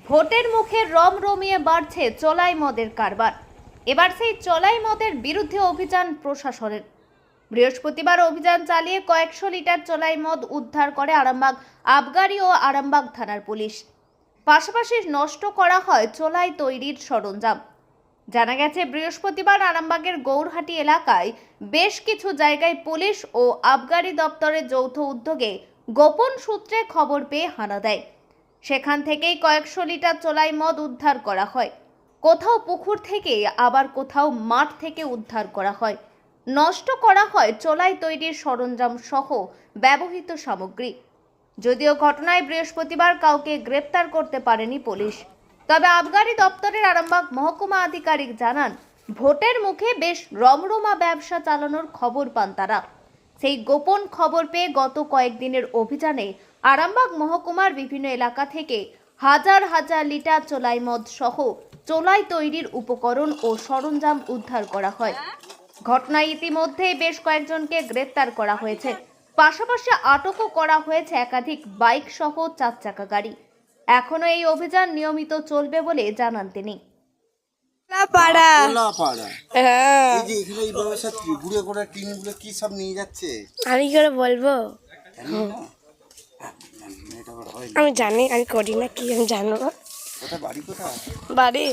ভোটের মুখে রমরমিয়ে বাড়ছে চোলাই মদের কারবার। এবার সেই চোলাই মদের বিরুদ্ধে অভিযান প্রশাসনের। বৃহস্পতিবার অভিযান চালিয়ে কয়েকশো লিটার চোলাই মদ উদ্ধার করে আরামবাগ আবগারি ও আরামবাগ থানার পুলিশ। পাশাপাশি নষ্ট করা হয় চোলাই তৈরির সরঞ্জাম। জানা গেছে, বৃহস্পতিবার আরামবাগের গৌরহাটি এলাকায় বেশ কিছু জায়গায় পুলিশ ও আবগারি দপ্তরের যৌথ উদ্যোগে গোপন সূত্রে খবর পেয়ে হানা দেয়। সেখান থেকেই কয়েকশো লিটার চোলাই মদ উদ্ধার করা হয়। কোথাও পুকুর থেকে, আবার কোথাও মাঠ থেকে উদ্ধার করা হয়। নষ্ট করা হয় চোলাই তৈরির সরঞ্জাম সহ ব্যবহৃত সামগ্রী। যদিও ঘটনায় বৃহস্পতিবার কাউকে গ্রেপ্তার করতে পারেনি পুলিশ, তবে আবগারি দপ্তরের আরামবাগ মহকুমা আধিকারিক জানান, ভোটের মুখে বেশ রমরমা ব্যবসা চালানোর খবর পান তারা। সেই গোপন খবর পেয়ে গত কয়েকদিনের অভিযানে আরামবাগ মহকুমার বিভিন্ন এলাকা থেকে হাজার হাজার লিটার চোলাই মদ সহ চোলাই তৈরির উপকরণ ও সরঞ্জাম উদ্ধার করা হয়। ঘটনায় ইতিমধ্যেই বেশ কয়েকজনকে গ্রেপ্তার করা হয়েছে। পাশাপাশি আটকও করা হয়েছে একাধিক বাইক সহ 4 চাকা গাড়ি। এখনো এই অভিযান নিয়মিত চলবে বলে জানান তিনি। আমি কি করে বলবো? আমি জানি, আমি করি না, কি আমি জানবো? বাড়ি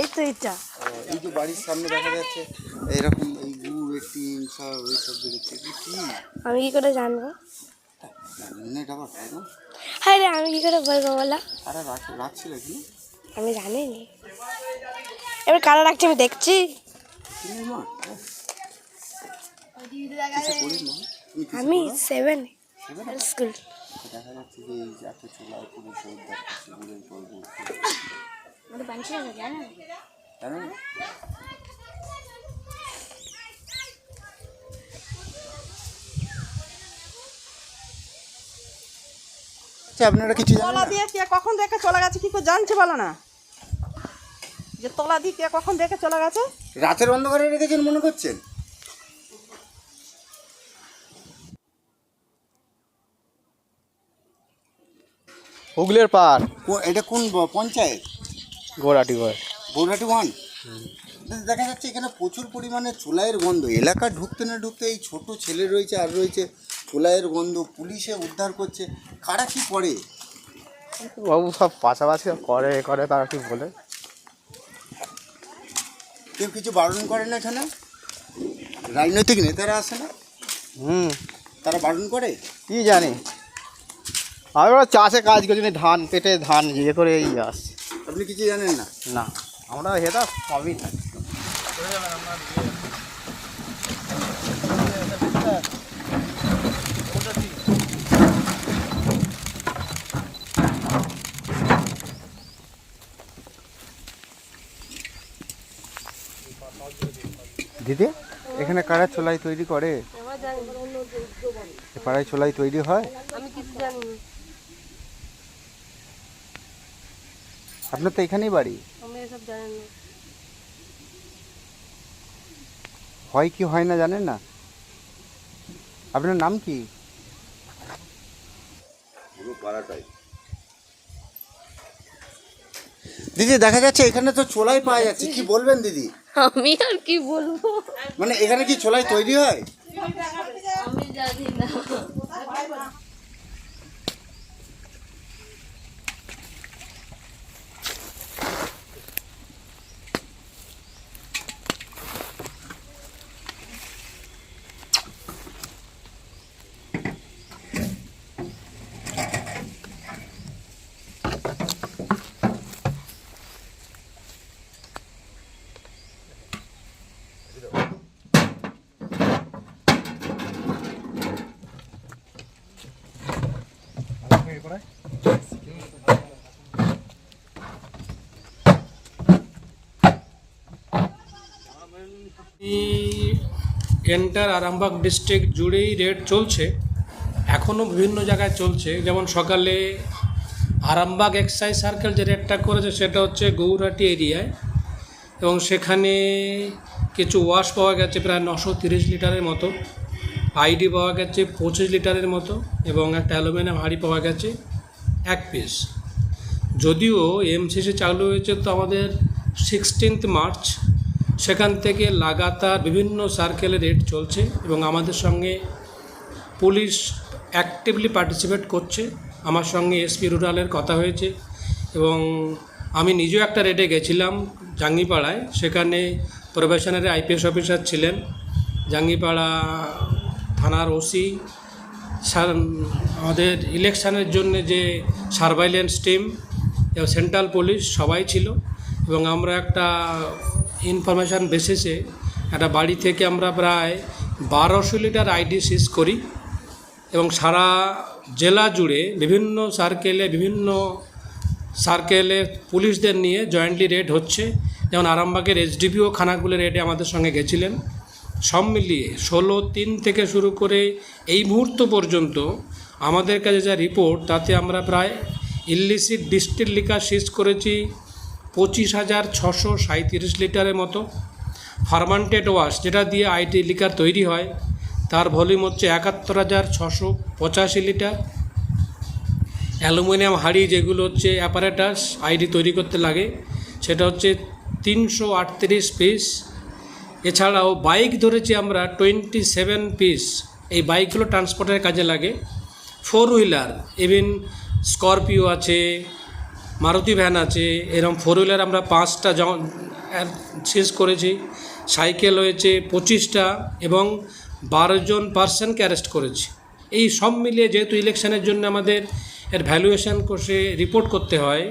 এই তো এটা, এই যে বাড়ির সামনে দেখা যাচ্ছে এরকম এই গুড় টিন সব এইসব বেরোচ্ছে কি আমি কি করে জানবো? না হ্যাঁ রে, আমি কি করে বলবো বলা? আরে রাখছিল কি আমি জানি নি। এবার কারা রাখছে আমি দেখছি। আমি 7 স্কুল। দেখা যাচ্ছে যে এই এত চোলাই পুলিশ উদ্ধার করছে গুড়ের পর গুড়। আপনারা কিছু তলা দিয়ে কে কখন দেখে চলে গেছে কি করে জানছে বলো না? যে তলা দিয়ে কে কখন দেখে চলে গেছে? রাতের অন্ধকারে রেখেছেন মনে করছেন? হুগলির পার। এটা কোন পঞ্চায়েত? গৌরহাটি 1। দেখা যাচ্ছে এখানে প্রচুর পরিমাণে চোলাইয়ের গন্ধ। এলাকা ঢুকতে না ঢুকতে এই ছোট ছেলে রয়েছে আর রয়েছে চোলাইয়ের গন্ধ। পুলিশে উদ্ধার করছে। কারা কি করে? বাবু সব পাশাপাশি করে তারা কি বলে? কেউ কিছু বারণ করে না এখানে? রাজনৈতিক নেতারা আসে না? তারা বারণ করে? কি জানি, আমি ওরা চাষে কাজ করছি, ধান কেটে ধান ইয়ে করে এই আসছে। আপনি কিছু জানেন না? না, আমরা হেটা সবই না। দিদি, এখানে কারা চোলাই তৈরি করে? পাড়ায় চোলাই তৈরি হয়? আমি কিছু জানি না। আপনার তো এখানেই বাড়ি। আমি এসব জানি না। হয় কি হয় না জানেন না? আপনার নাম কি? দিদি, দেখা যাচ্ছে এখানে তো চোলাই পাওয়া যাচ্ছে, কি বলবেন দিদি? আমি আর কি বলবো? মানে এখানে কি চোলাই তৈরি হয়? আমি জানি না। এন্টার আরামবাগ ডিস্ট্রিক্ট জুড়েই রেড চলছে, এখনও বিভিন্ন জায়গায় চলছে। যেমন সকালে আরামবাগ এক্সাইজ সার্কেল যে রেডটা করেছে সেটা হচ্ছে গৌরহাটি এরিয়ায়, এবং সেখানে কিছু ওয়াশ পাওয়া গেছে প্রায় 930 লিটারের মতো, আইডি পাওয়া গেছে 25 লিটারের মতো এবং একটা অ্যালুমিনিয়াম হাঁড়ি পাওয়া গেছে 1 পিস। যদিও এমসিসি চালু হয়েছে তো আমাদের 16 মার্চ, সেখান থেকে লাগাতার বিভিন্ন সার্কেলে রেড চলছে এবং আমাদের সঙ্গে পুলিশ অ্যাক্টিভলি পার্টিসিপেট করছে। আমার সঙ্গে এসপি রুরালের কথা হয়েছে এবং আমি নিজেও একটা রেডে গেছিলাম জাঙ্গিপাড়ায়, সেখানে প্রবেশনারি আইপিএস অফিসার ছিলেন, জাঙ্গিপাড়া থানার ওসি, আমাদের ইলেকশনের জন্য যে সার্ভাইলেন্স টিম এবং সেন্ট্রাল পুলিশ সবাই ছিল এবং আমরা একটা ইনফরমেশান বেসিসে একটা বাড়ি থেকে আমরা প্রায় 1200 লিটার আইডি সিজ করি এবং সারা জেলা জুড়ে বিভিন্ন সার্কেলে পুলিশদের নিয়ে জয়েন্টলি রেড হচ্ছে। যেমন আরামবাগের এসডিপিও খানাগুলো রেডে আমাদের সঙ্গে গেছিলেন। সব মিলিয়ে 16/3 থেকে শুরু করে এই মুহূর্ত পর্যন্ত আমাদের কাছে যা রিপোর্ট, তাতে আমরা প্রায় ইলিসিট ডিস্টিল লিকার সিজ করেছি 25,637 লিটারের মতো। ফার্মান্টেড ওয়াশ, যেটা দিয়ে আইটি লিকার তৈরি হয়, তার ভলিউম হচ্ছে 71,685 লিটার। অ্যালুমিনিয়াম হাঁড়ি, যেগুলো হচ্ছে অ্যাপারেটাস আইডি তৈরি করতে লাগে, সেটা হচ্ছে 338 পিস। এছাড়াও বাইক ধরেছি আমরা 27 পিস। এই বাইকগুলো ট্রান্সপোর্টের কাজে লাগে। 4 হুইলার, ইভেন স্করপিও আছে, মারুতি ভ্যান আছে, এরকম 4 হুইলার আমরা 5টা সিজ করেছি। সাইকেল হয়েছে 25টা এবং 12 জন পার্সনকে অ্যারেস্ট করেছি। এই সব মিলিয়ে যেহেতু ইলেকশনের জন্য আমাদের এর ভ্যালুয়েশন করে রিপোর্ট করতে হয়,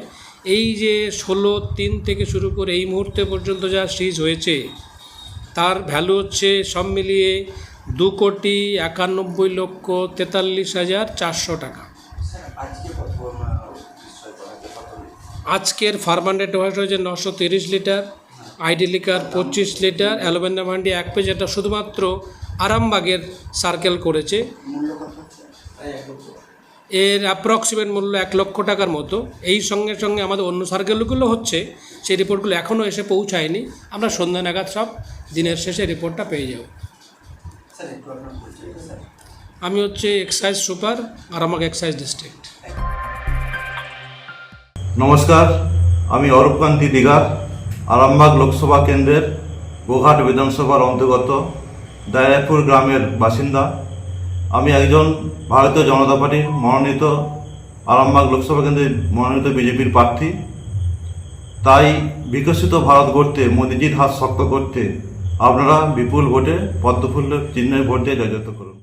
এই যে 16/3 থেকে শুরু করে এই মুহূর্তে পর্যন্ত যা সিজ হয়েছে তার ভ্যালু হচ্ছে সব মিলিয়ে 2,91,43,400 টাকা। আজকের ফার্মান্টেড ওয়াশ হয়েছে 930 litre, ID liquor 25 litre, aluminium হাঁড়ি 1 পিস। এটা শুধুমাত্র আরামবাগের সার্কেল করেছে। এর অ্যাপ্রক্সিমেট মূল্য 1 লক্ষ টাকার মতো। এই সঙ্গে সঙ্গে আমাদের অন্য সার্কেলগুলো হচ্ছে, সেই রিপোর্টগুলো এখনও এসে পৌঁছায়নি। আমরা সন্ধ্যা নাগাদ সব দিনের শেষে রিপোর্টটা পেয়ে যাব। আমি হচ্ছে excise super, Arambagh excise district. নমস্কার, আমি অরূপকান্তি দিগার, আরামবাগ লোকসভা কেন্দ্রের গোঘাট বিধানসভার অন্তর্গত দায়রাপুর গ্রামের বাসিন্দা। আমি একজন ভারতীয় জনতা পার্টির মনোনীত, আরামবাগ লোকসভা কেন্দ্রের মনোনীত বিজেপির প্রার্থী। তাই বিকশিত ভারত গড়তে, মোদিজির হাত শক্ত করতে আপনারা বিপুল ভোটে পদ্মফুল চিহ্নে ভোট দিয়ে জয়যুক্ত করুন।